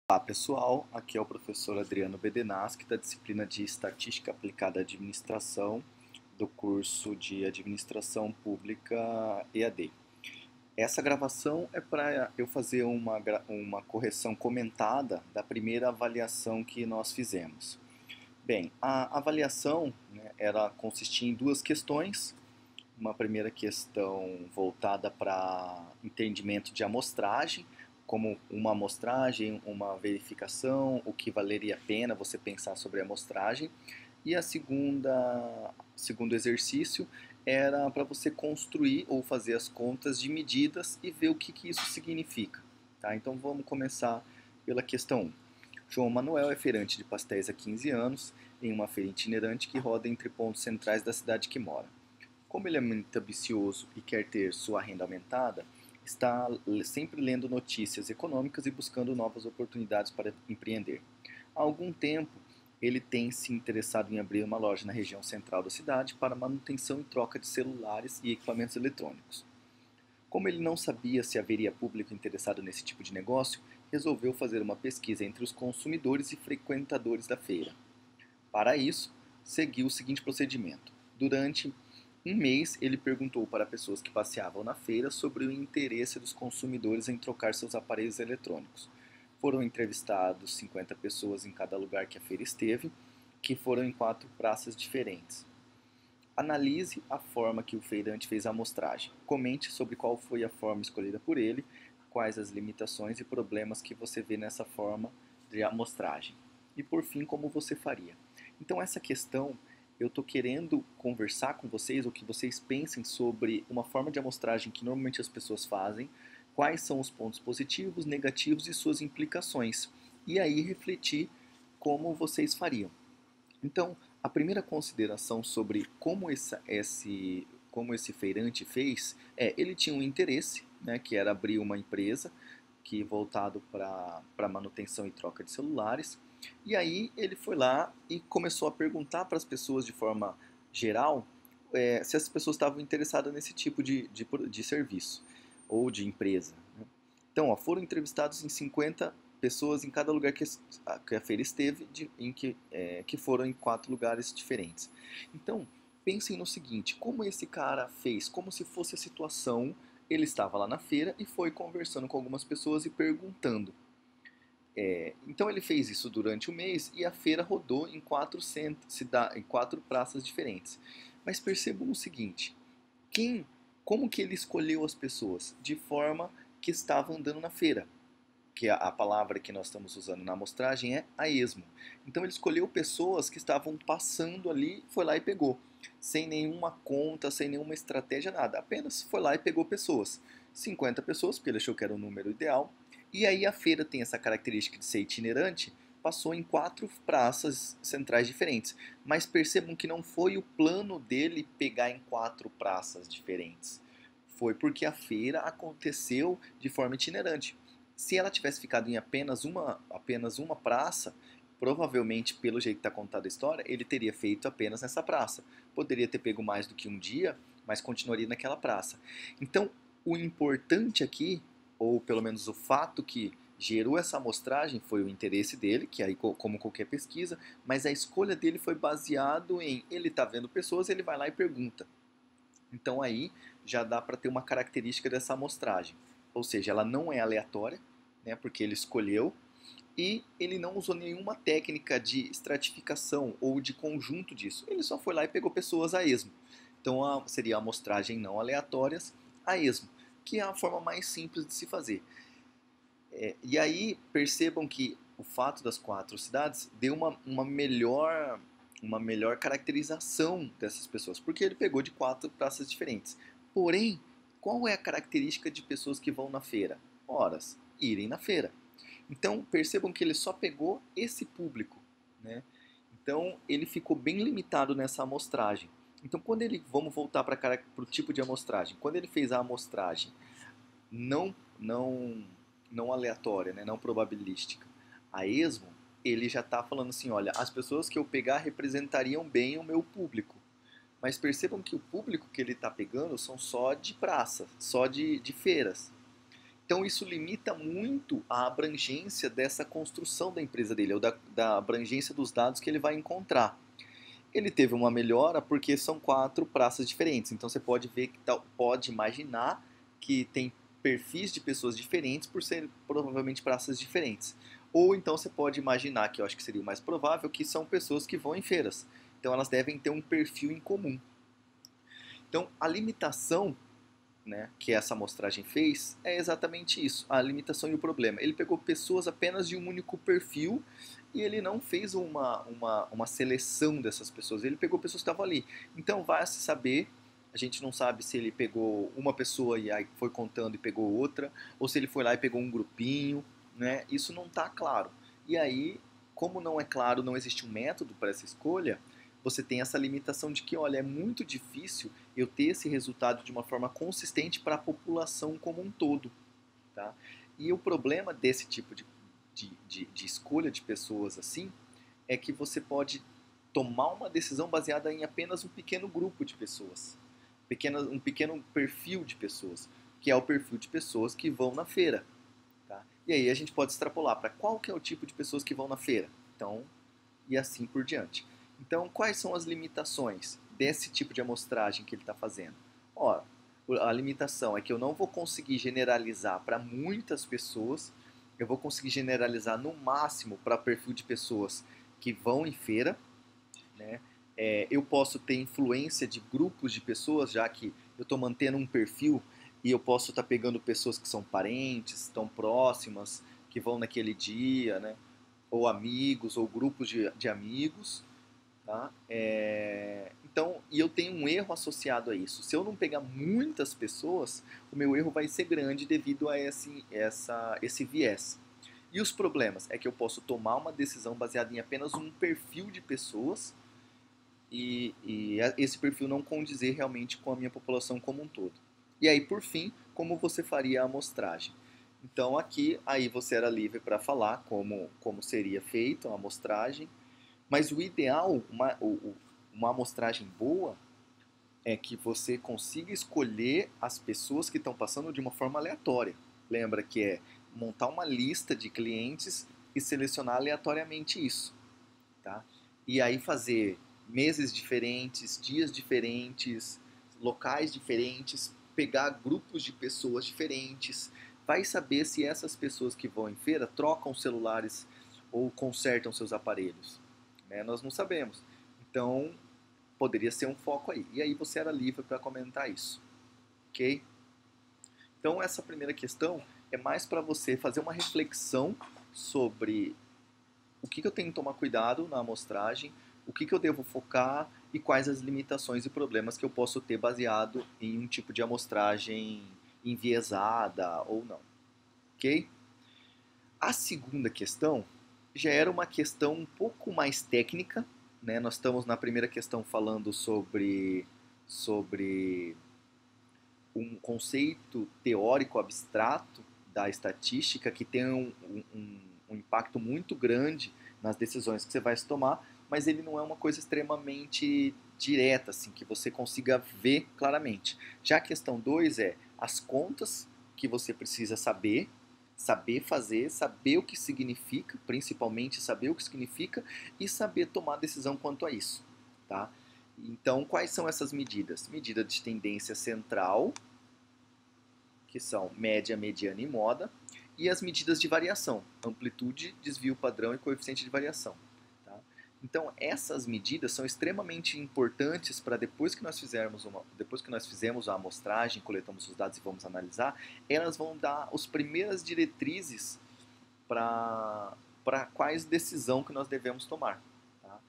Olá pessoal, aqui é o professor Adriano Bedenaschi da disciplina de Estatística Aplicada à Administração do curso de Administração Pública EAD. Essa gravação é para eu fazer uma correção comentada da primeira avaliação que nós fizemos. Bem, a avaliação, né, consistia em duas questões. Uma primeira questão voltada para entendimento de amostragem, como uma amostragem, uma verificação, o que valeria a pena você pensar sobre a amostragem. E a segundo exercício era para você construir ou fazer as contas de medidas e ver o que isso significa. Tá? Então vamos começar pela questão 1. João Manuel é feirante de pastéis há 15 anos, em uma feira itinerante que roda entre pontos centrais da cidade que mora. Como ele é muito ambicioso e quer ter sua renda aumentada, está sempre lendo notícias econômicas e buscando novas oportunidades para empreender. Há algum tempo, ele tem se interessado em abrir uma loja na região central da cidade para manutenção e troca de celulares e equipamentos eletrônicos. Como ele não sabia se haveria público interessado nesse tipo de negócio, resolveu fazer uma pesquisa entre os consumidores e frequentadores da feira. Para isso, seguiu o seguinte procedimento. Durante um mês, ele perguntou para pessoas que passeavam na feira sobre o interesse dos consumidores em trocar seus aparelhos eletrônicos. Foram entrevistados 50 pessoas em cada lugar que a feira esteve, que foram em 4 praças diferentes. Analise a forma que o feirante fez a amostragem. Comente sobre qual foi a forma escolhida por ele, quais as limitações e problemas que você vê nessa forma de amostragem. E por fim, como você faria. Então essa questão eu estou querendo conversar com vocês, ou que vocês pensem sobre uma forma de amostragem que normalmente as pessoas fazem, quais são os pontos positivos, negativos e suas implicações. E aí refletir como vocês fariam. Então, a primeira consideração sobre como esse feirante fez ele tinha um interesse, né, que era abrir uma empresa que voltado para manutenção e troca de celulares. E aí ele foi lá e começou a perguntar para as pessoas de forma geral se as pessoas estavam interessadas nesse tipo de serviço ou de empresa. Né? Então, foram entrevistados em 50 pessoas em cada lugar que a feira esteve, que foram em 4 lugares diferentes. Então, pensem no seguinte, como esse cara fez, como se fosse a situação, ele estava lá na feira e foi conversando com algumas pessoas e perguntando. Então ele fez isso durante o mês e a feira rodou em 4 praças diferentes. Mas percebam o seguinte, quem, como que ele escolheu as pessoas? De forma que estava andando na feira, que a palavra que nós estamos usando na amostragem é a esmo. Então ele escolheu pessoas que estavam passando ali, foi lá e pegou, sem nenhuma conta, sem nenhuma estratégia, nada. Apenas foi lá e pegou pessoas. 50 pessoas, porque ele achou que era o número ideal. E aí a feira tem essa característica de ser itinerante, passou em 4 praças centrais diferentes. Mas percebam que não foi o plano dele pegar em 4 praças diferentes. Foi porque a feira aconteceu de forma itinerante. Se ela tivesse ficado em apenas uma praça, provavelmente, pelo jeito que está contada a história, ele teria feito apenas nessa praça. Poderia ter pego mais do que um dia, mas continuaria naquela praça. Então, o importante aqui, ou pelo menos o fato que gerou essa amostragem, foi o interesse dele, que aí como qualquer pesquisa, mas a escolha dele foi baseado em ele está vendo pessoas, ele vai lá e pergunta. Então aí já dá para ter uma característica dessa amostragem. Ou seja, ela não é aleatória, né, porque ele escolheu, e ele não usou nenhuma técnica de estratificação ou de conjunto disso. Ele só foi lá e pegou pessoas a esmo. Então seria a amostragem não aleatórias a esmo, que é a forma mais simples de se fazer. E aí percebam que o fato das 4 cidades deu uma melhor caracterização dessas pessoas, porque ele pegou de 4 praças diferentes. Porém, qual é a característica de pessoas que vão na feira? Horas, irem na feira. Então percebam que ele só pegou esse público, né? Então ele ficou bem limitado nessa amostragem. Então vamos voltar para o tipo de amostragem. Quando ele fez a amostragem não, não, não aleatória, né, não probabilística, a esmo, ele já está falando assim, olha, as pessoas que eu pegar representariam bem o meu público. Mas percebam que o público que ele está pegando são só de praça, só de feiras. Então isso limita muito a abrangência dessa construção da empresa dele, ou da abrangência dos dados que ele vai encontrar. Ele teve uma melhora porque são 4 praças diferentes, então você pode ver que pode imaginar que tem perfis de pessoas diferentes por serem provavelmente praças diferentes. Ou então você pode imaginar, que eu acho que seria o mais provável, que são pessoas que vão em feiras. Então elas devem ter um perfil em comum. Então a limitação, né, que essa amostragem fez é exatamente isso, a limitação e o problema. Ele pegou pessoas apenas de um único perfil e ele não fez uma seleção dessas pessoas, ele pegou pessoas que estavam ali. Então vai se saber, a gente não sabe se ele pegou uma pessoa e aí foi contando e pegou outra, ou se ele foi lá e pegou um grupinho, né? Isso não está claro. E aí, como não é claro, não existe um método para essa escolha, você tem essa limitação de que, olha, é muito difícil eu ter esse resultado de uma forma consistente para a população como um todo. Tá? E o problema desse tipo de escolha de pessoas assim é que você pode tomar uma decisão baseada em apenas um pequeno grupo de pessoas, um pequeno perfil de pessoas, que é o perfil de pessoas que vão na feira. Tá? E aí a gente pode extrapolar para qual que é o tipo de pessoas que vão na feira. Então, e assim por diante. Então, quais são as limitações desse tipo de amostragem que ele está fazendo? Ora, a limitação é que eu não vou conseguir generalizar para muitas pessoas, eu vou conseguir generalizar no máximo para perfil de pessoas que vão em feira, né? Eu posso ter influência de grupos de pessoas, já que eu estou mantendo um perfil e eu posso estar pegando pessoas que são parentes, tão próximas, que vão naquele dia, né? Ou amigos, ou grupos de amigos, tá? Então, e eu tenho um erro associado a isso. Se eu não pegar muitas pessoas, o meu erro vai ser grande devido a esse viés. E os problemas é que eu posso tomar uma decisão baseada em apenas um perfil de pessoas e esse perfil não condizer realmente com a minha população como um todo. E aí, por fim, como você faria a amostragem? Então aqui, aí você era livre para falar como seria feita a amostragem, mas o ideal, uma amostragem boa, é que você consiga escolher as pessoas que estão passando de uma forma aleatória. Lembra que é montar uma lista de clientes e selecionar aleatoriamente isso, tá? E aí fazer meses diferentes, dias diferentes, locais diferentes, pegar grupos de pessoas diferentes, vai saber se essas pessoas que vão em feira trocam celulares ou consertam seus aparelhos, né? Nós não sabemos. Então, poderia ser um foco aí. E aí você era livre para comentar isso, ok? Então, essa primeira questão é mais para você fazer uma reflexão sobre o que eu tenho que tomar cuidado na amostragem, o que eu devo focar e quais as limitações e problemas que eu posso ter baseado em um tipo de amostragem enviesada ou não, ok? A segunda questão já era uma questão um pouco mais técnica, né? Nós estamos na primeira questão falando sobre um conceito teórico abstrato da estatística que tem um impacto muito grande nas decisões que você vai se tomar, mas ele não é uma coisa extremamente direta, assim, que você consiga ver claramente. Já a questão 2 é as contas que você precisa saber fazer, saber o que significa, principalmente saber o que significa e saber tomar decisão quanto a isso, tá? Então, quais são essas medidas? Medida de tendência central, que são média, mediana e moda, e as medidas de variação, amplitude, desvio padrão e coeficiente de variação. Tá? Então, essas medidas são extremamente importantes para depois que nós fizemos a amostragem, coletamos os dados e vamos analisar, elas vão dar as primeiras diretrizes para quais decisão que nós devemos tomar. Tá?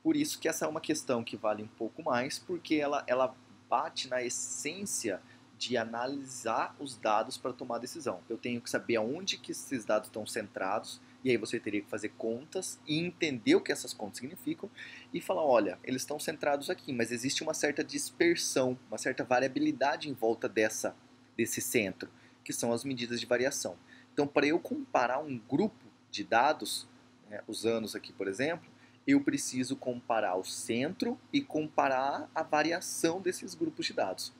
Por isso que essa é uma questão que vale um pouco mais, porque ela bate na essência de analisar os dados para tomar decisão. Eu tenho que saber aonde que esses dados estão centrados, e aí você teria que fazer contas e entender o que essas contas significam e falar, olha, eles estão centrados aqui, mas existe uma certa dispersão, uma certa variabilidade em volta desse centro, que são as medidas de variação. Então, para eu comparar um grupo de dados, né, os anos aqui, por exemplo, eu preciso comparar o centro e comparar a variação desses grupos de dados.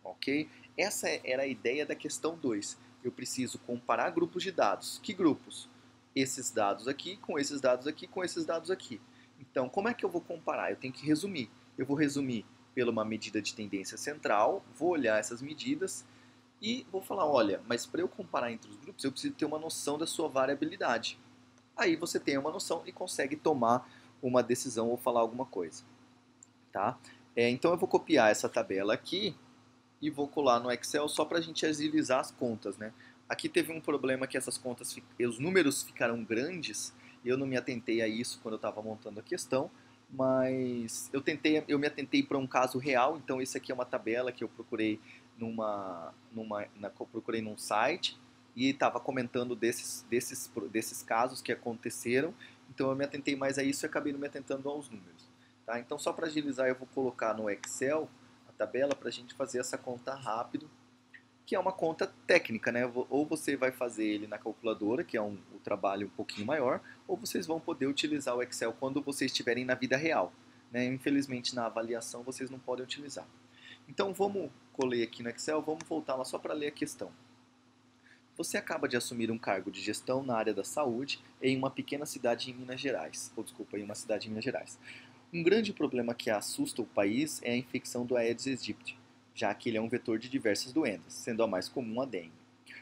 Ok? Essa era a ideia da questão 2. eu preciso comparar grupos de dados. Que grupos? Esses dados aqui, com esses dados aqui, com esses dados aqui. Então, como é que eu vou comparar? Eu tenho que resumir. Eu vou resumir pela uma medida de tendência central, vou olhar essas medidas e vou falar, olha, mas para eu comparar entre os grupos, eu preciso ter uma noção da sua variabilidade. Aí você tem uma noção e consegue tomar uma decisão ou falar alguma coisa. Tá? Então eu vou copiar essa tabela aqui e vou colar no Excel só para a gente agilizar as contas, né? Aqui teve um problema que essas contas, os números ficaram grandes e eu não me atentei a isso quando eu estava montando a questão, mas eu me atentei para um caso real. Então esse aqui é uma tabela que eu procurei procurei num site e estava comentando desses casos que aconteceram. Então eu me atentei mais a isso e acabei não me atentando aos números. Tá? Então só para agilizar eu vou colocar no Excel tabela para a gente fazer essa conta rápido, que é uma conta técnica, né? Ou você vai fazer ele na calculadora, que é o trabalho um pouquinho maior, ou vocês vão poder utilizar o Excel quando vocês estiverem na vida real, né? Infelizmente na avaliação vocês não podem utilizar. Então vamos colar aqui no Excel, vamos voltar lá só para ler a questão. Você acaba de assumir um cargo de gestão na área da saúde em uma pequena cidade em Minas Gerais, em uma cidade em Minas Gerais. Um grande problema que assusta o país é a infecção do Aedes aegypti, já que ele é um vetor de diversas doenças, sendo a mais comum a dengue.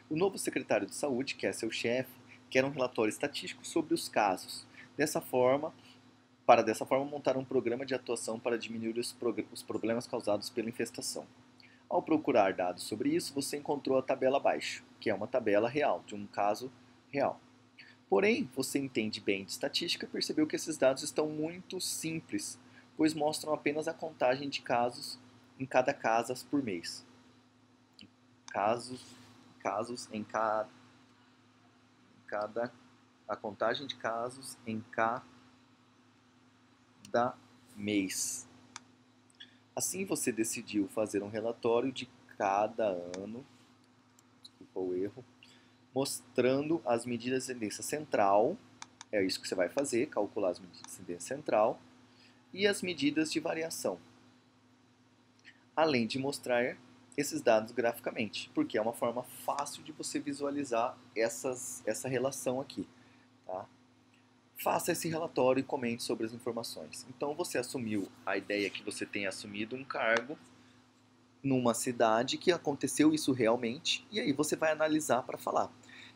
O novo secretário de saúde, que é seu chefe, quer um relatório estatístico sobre os casos. Dessa forma montar um programa de atuação para diminuir os problemas causados pela infestação. Ao procurar dados sobre isso, você encontrou a tabela abaixo, que é uma tabela real, de um caso real. Porém, você entende bem de estatística e percebeu que esses dados estão muito simples, pois mostram apenas a contagem de casos em cada casa por mês. A contagem de casos em cada mês. Assim, você decidiu fazer um relatório de cada ano, desculpa o erro, mostrando as medidas de tendência central, é isso que você vai fazer, calcular as medidas de tendência central, e as medidas de variação, além de mostrar esses dados graficamente, porque é uma forma fácil de você visualizar essa relação aqui. Tá? Faça esse relatório e comente sobre as informações. Então você assumiu a ideia que você tem assumido um cargo numa cidade que aconteceu isso realmente, e aí você vai analisar para falar.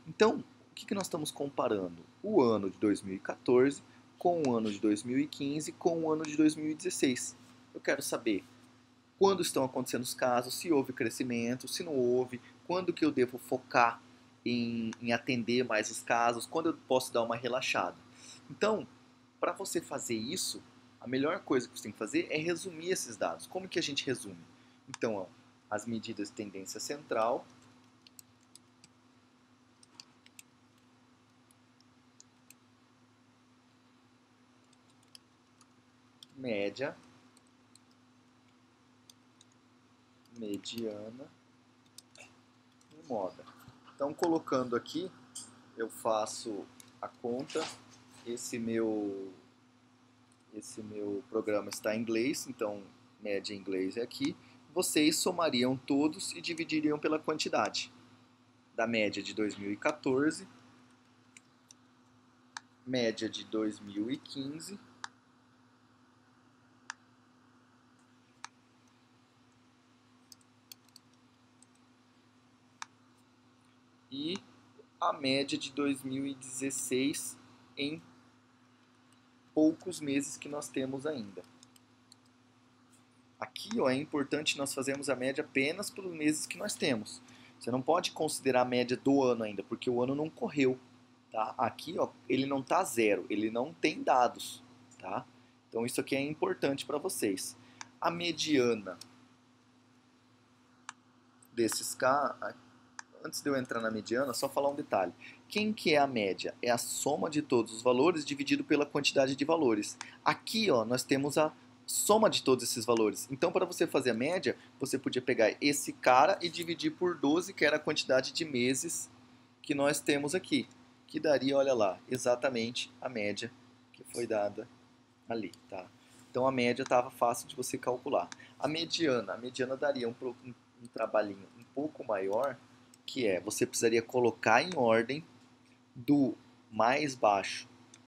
Então, o que nós estamos comparando? O ano de 2014 com o ano de 2015 com o ano de 2016. Eu quero saber quando estão acontecendo os casos, se houve crescimento, se não houve, quando que eu devo focar em atender mais os casos, quando eu posso dar uma relaxada. Então, para você fazer isso, a melhor coisa que você tem que fazer é resumir esses dados. Como que a gente resume? Então, ó, as medidas de tendência central, média, mediana e moda. Então, colocando aqui, eu faço a conta. Esse meu programa está em inglês, então média em inglês é aqui. Vocês somariam todos e dividiriam pela quantidade da média de 2014, média de 2015 e a média de 2016 em poucos meses que nós temos ainda. Aqui ó, é importante nós fazermos a média apenas pelos meses que nós temos. Você não pode considerar a média do ano ainda, porque o ano não correu. Tá? Aqui ó, ele não está zero, ele não tem dados. Tá? Então isso aqui é importante para vocês. A mediana desses casos, antes de eu entrar na mediana, só falar um detalhe. Quem que é a média? É a soma de todos os valores dividido pela quantidade de valores. Aqui ó, nós temos a soma de todos esses valores. Então, para você fazer a média, você podia pegar esse cara e dividir por 12, que era a quantidade de meses que nós temos aqui. Que daria, olha lá, exatamente a média que foi dada ali, tá? Então, a média estava fácil de você calcular. A mediana daria um trabalhinho um pouco maior, que é você precisaria colocar em ordem do mais baixo